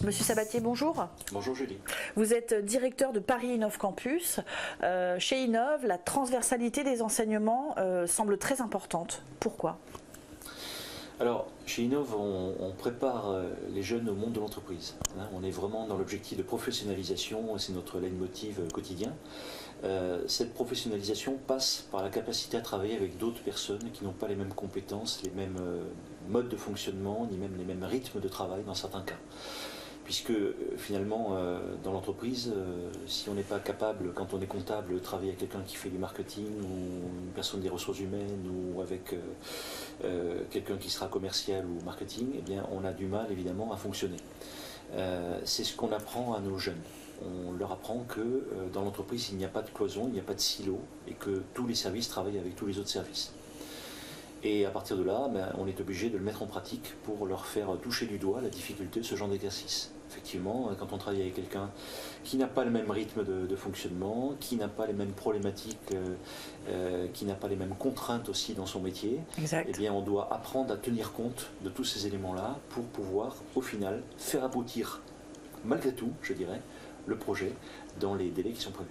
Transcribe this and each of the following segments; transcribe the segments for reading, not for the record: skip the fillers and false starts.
Monsieur Sabatier, bonjour. Bonjour Julie. Vous êtes directeur de Paris Innov Campus. Chez Innov, la transversalité des enseignements semble très importante. Pourquoi ? Alors, chez Innov, on prépare les jeunes au monde de l'entreprise. On est vraiment dans l'objectif de professionnalisation, c'est notre leitmotiv quotidien. Cette professionnalisation passe par la capacité à travailler avec d'autres personnes qui n'ont pas les mêmes compétences, les mêmes modes de fonctionnement, ni même les mêmes rythmes de travail dans certains cas. Puisque finalement, dans l'entreprise, si on n'est pas capable, quand on est comptable, de travailler avec quelqu'un qui fait du marketing, ou une personne des ressources humaines, ou avec quelqu'un qui sera commercial ou marketing, eh bien, on a du mal évidemment à fonctionner. C'est ce qu'on apprend à nos jeunes. On leur apprend que dans l'entreprise, il n'y a pas de cloison, il n'y a pas de silo, et que tous les services travaillent avec tous les autres services. Et à partir de là, on est obligé de le mettre en pratique pour leur faire toucher du doigt la difficulté de ce genre d'exercice. Effectivement, quand on travaille avec quelqu'un qui n'a pas le même rythme de fonctionnement, qui n'a pas les mêmes problématiques, qui n'a pas les mêmes contraintes aussi dans son métier, eh bien on doit apprendre à tenir compte de tous ces éléments-là pour pouvoir, au final, faire aboutir, malgré tout, je dirais, le projet dans les délais qui sont prévus.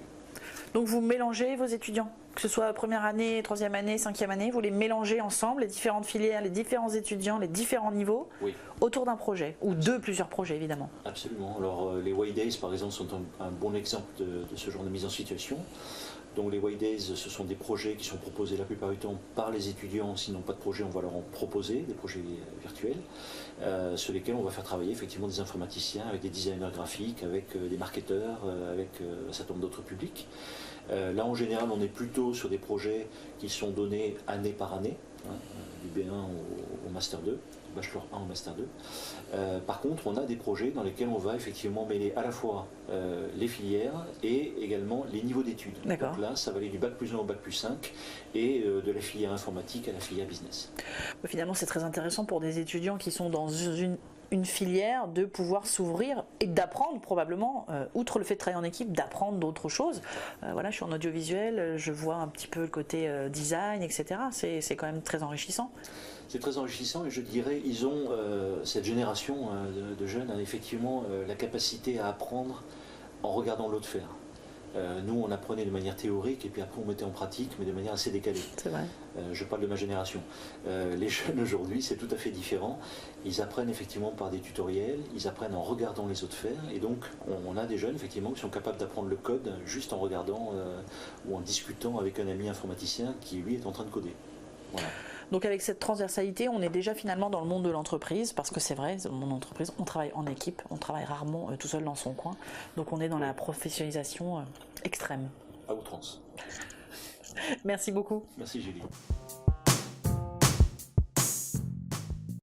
Donc vous mélangez vos étudiants, que ce soit première année, troisième année, cinquième année, vous les mélangez ensemble, les différentes filières, les différents étudiants, les différents niveaux, oui, autour d'un projet, ou de plusieurs projets évidemment. Absolument. Alors les White Days par exemple sont un bon exemple de ce genre de mise en situation. Donc les White Days, ce sont des projets qui sont proposés la plupart du temps par les étudiants. S'ils n'ont pas de projet, on va leur en proposer, des projets virtuels, sur lesquels on va faire travailler effectivement des informaticiens, avec des designers graphiques, avec des marketeurs, avec un certain nombre d'autres publics. Là en général, on est plutôt sur des projets qui sont donnés année par année, du B1 au Master 2. Bachelor 1 au Master 2. Par contre, on a des projets dans lesquels on va effectivement mêler à la fois les filières et également les niveaux d'études. Donc là, ça va aller du bac plus 1 au bac plus 5 et de la filière informatique à la filière business. Finalement, c'est très intéressant pour des étudiants qui sont dans une filière de pouvoir s'ouvrir et d'apprendre probablement, outre le fait de travailler en équipe, d'apprendre d'autres choses. Voilà, je suis en audiovisuel, je vois un petit peu le côté design, etc. C'est quand même très enrichissant. C'est très enrichissant et je dirais, ils ont, cette génération de jeunes a effectivement la capacité à apprendre en regardant l'autre faire. Nous, on apprenait de manière théorique et puis après on mettait en pratique, mais de manière assez décalée. C'est vrai. Je parle de ma génération. Les jeunes aujourd'hui, c'est tout à fait différent. Ils apprennent effectivement par des tutoriels, ils apprennent en regardant les autres faire, et donc on a des jeunes effectivement qui sont capables d'apprendre le code juste en regardant ou en discutant avec un ami informaticien qui lui est en train de coder. Voilà. Donc avec cette transversalité, on est déjà finalement dans le monde de l'entreprise, parce que c'est vrai, dans mon entreprise, on travaille en équipe, on travaille rarement tout seul dans son coin, donc on est dans la professionnalisation extrême. À outrance. Merci beaucoup. Merci Julie.